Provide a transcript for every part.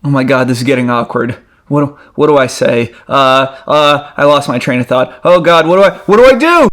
Oh my God, this is getting awkward. What do I say? I lost my train of thought. Oh God, what do I do?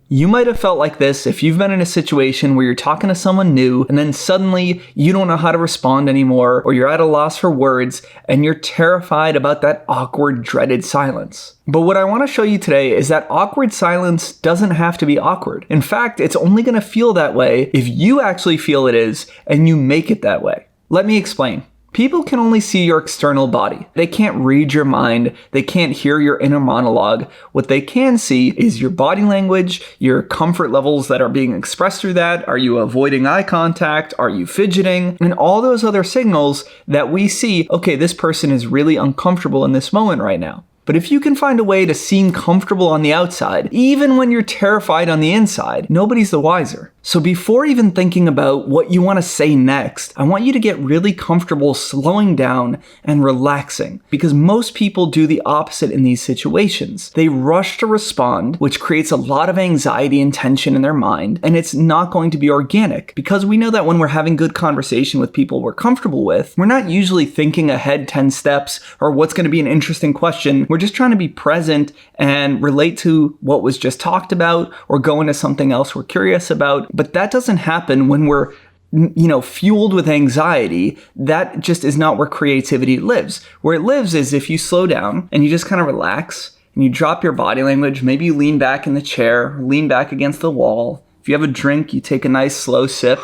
You might have felt like this if you've been in a situation where you're talking to someone new and then suddenly you don't know how to respond anymore, or you're at a loss for words and you're terrified about that awkward, dreaded silence. But what I want to show you today is that awkward silence doesn't have to be awkward. In fact, it's only going to feel that way if you actually feel it is and you make it that way. Let me explain. People can only see your external body. They can't read your mind. They can't hear your inner monologue. What they can see is your body language, your comfort levels that are being expressed through that. Are you avoiding eye contact? Are you fidgeting? And all those other signals that we see, okay, this person is really uncomfortable in this moment right now. But if you can find a way to seem comfortable on the outside, even when you're terrified on the inside, nobody's the wiser. So before even thinking about what you want to say next, I want you to get really comfortable slowing down and relaxing, because most people do the opposite in these situations. They rush to respond, which creates a lot of anxiety and tension in their mind, and it's not going to be organic, because we know that when we're having good conversation with people we're comfortable with, we're not usually thinking ahead 10 steps or what's going to be an interesting question. We're just trying to be present and relate to what was just talked about or go into something else we're curious about. But that doesn't happen when we're, fueled with anxiety. That just is not where creativity lives. Where it lives is if you slow down and you just kind of relax and you drop your body language. Maybe you lean back in the chair, lean back against the wall. If you have a drink, you take a nice slow sip,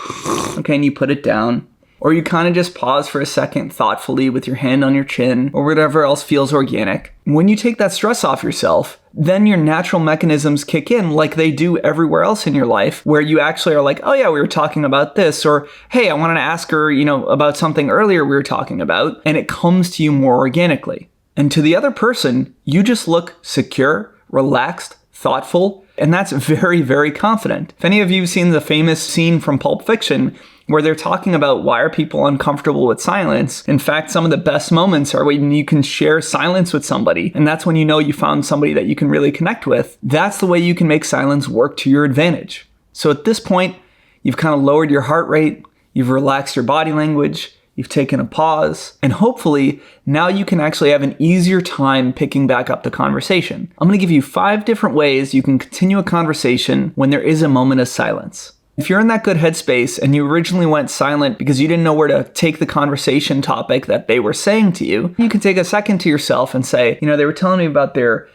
okay, and you put it down. Or you kind of just pause for a second thoughtfully with your hand on your chin or whatever else feels organic. When you take that stress off yourself, then your natural mechanisms kick in like they do everywhere else in your life, where you actually are like, oh yeah, we were talking about this, or hey, I wanted to ask her, about something earlier we were talking about, and it comes to you more organically. And to the other person, you just look secure, relaxed, thoughtful, and that's very, very confident. If any of you have seen the famous scene from Pulp Fiction, where they're talking about why are people uncomfortable with silence. In fact, some of the best moments are when you can share silence with somebody. And that's when you know you found somebody that you can really connect with. That's the way you can make silence work to your advantage. So at this point, you've kind of lowered your heart rate, you've relaxed your body language, you've taken a pause, and hopefully now you can actually have an easier time picking back up the conversation. I'm going to give you 5 different ways you can continue a conversation when there is a moment of silence. If you're in that good headspace and you originally went silent because you didn't know where to take the conversation topic that they were saying to you, you can take a second to yourself and say, they were telling me about their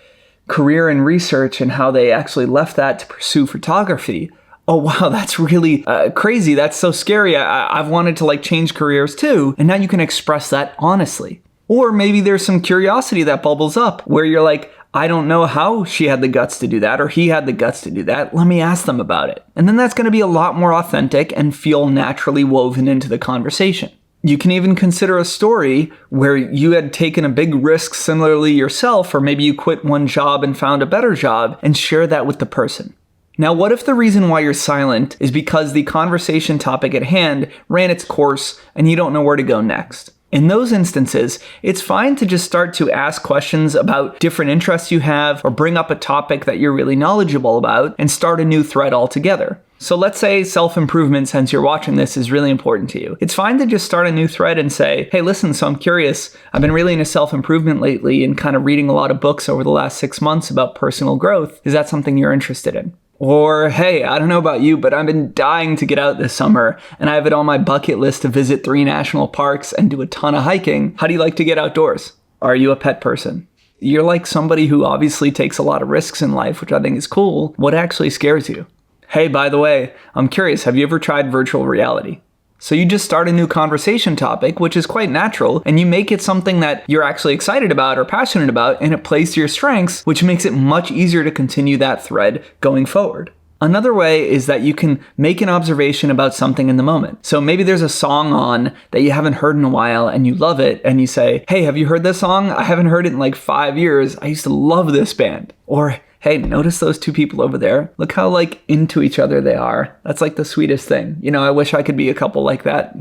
career in research and how they actually left that to pursue photography. Oh, wow, that's really crazy. That's so scary. I've wanted to change careers too. And now you can express that honestly. Or maybe there's some curiosity that bubbles up where you're like, I don't know how she had the guts to do that or he had the guts to do that. Let me ask them about it. And then that's going to be a lot more authentic and feel naturally woven into the conversation. You can even consider a story where you had taken a big risk similarly yourself, or maybe you quit one job and found a better job, and share that with the person. Now, what if the reason why you're silent is because the conversation topic at hand ran its course and you don't know where to go next? In those instances, it's fine to just start to ask questions about different interests you have or bring up a topic that you're really knowledgeable about and start a new thread altogether. So let's say self-improvement, since you're watching this, is really important to you. It's fine to just start a new thread and say, hey, listen, so I'm curious. I've been really into self-improvement lately and kind of reading a lot of books over the last 6 months about personal growth. Is that something you're interested in? Or, hey, I don't know about you, but I've been dying to get out this summer, and I have it on my bucket list to visit 3 national parks and do a ton of hiking. How do you like to get outdoors? Are you a pet person? You're like somebody who obviously takes a lot of risks in life, which I think is cool. What actually scares you? Hey, by the way, I'm curious, have you ever tried virtual reality? So you just start a new conversation topic, which is quite natural, and you make it something that you're actually excited about or passionate about, and it plays to your strengths, which makes it much easier to continue that thread going forward. Another way is that you can make an observation about something in the moment. So maybe there's a song on that you haven't heard in a while and you love it, and you say, hey, have you heard this song? I haven't heard it in 5 years. I used to love this band. Or, hey, notice those 2 people over there. Look how into each other they are. That's the sweetest thing. I wish I could be a couple like that,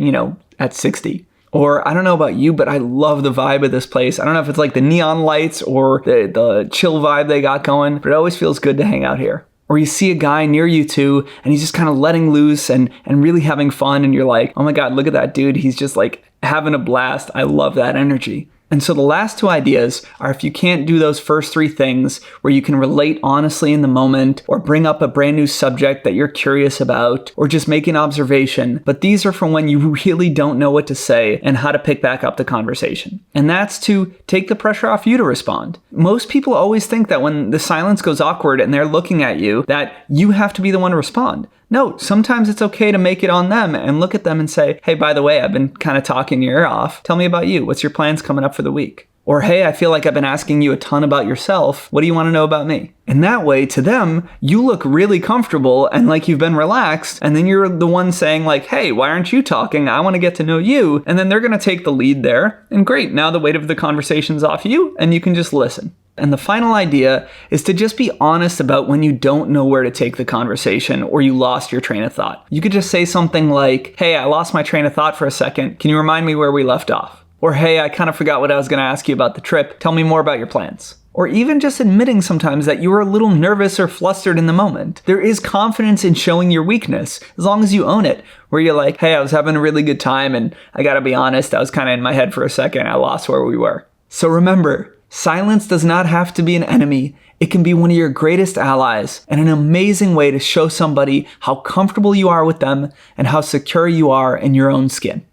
at 60. Or I don't know about you, but I love the vibe of this place. I don't know if it's the neon lights or the chill vibe they got going, but it always feels good to hang out here. Or you see a guy near you too, and he's just kind of letting loose and really having fun, and you're like, oh my God, look at that dude. He's just having a blast. I love that energy. And so the last two ideas are if you can't do those first three things where you can relate honestly in the moment or bring up a brand new subject that you're curious about or just make an observation, but these are for when you really don't know what to say and how to pick back up the conversation. And that's to take the pressure off you to respond. Most people always think that when the silence goes awkward and they're looking at you, that you have to be the one to respond. No, sometimes it's okay to make it on them and look at them and say, hey, by the way, I've been kind of talking your ear off. Tell me about you. What's your plans coming up for the week? Or, hey, I feel like I've been asking you a ton about yourself. What do you want to know about me? And that way, to them, you look really comfortable and like you've been relaxed. And then you're the one saying like, hey, why aren't you talking? I want to get to know you. And then they're going to take the lead there. And great, now the weight of the conversation's off you and you can just listen. And the final idea is to just be honest about when you don't know where to take the conversation or you lost your train of thought. You could just say something like, hey, I lost my train of thought for a second. Can you remind me where we left off? Or, hey, I kind of forgot what I was going to ask you about the trip. Tell me more about your plans. Or even just admitting sometimes that you were a little nervous or flustered in the moment. There is confidence in showing your weakness, as long as you own it, where you're like, hey, I was having a really good time and I gotta be honest, I was kind of in my head for a second. I lost where we were. So remember, silence does not have to be an enemy. It can be one of your greatest allies and an amazing way to show somebody how comfortable you are with them and how secure you are in your own skin.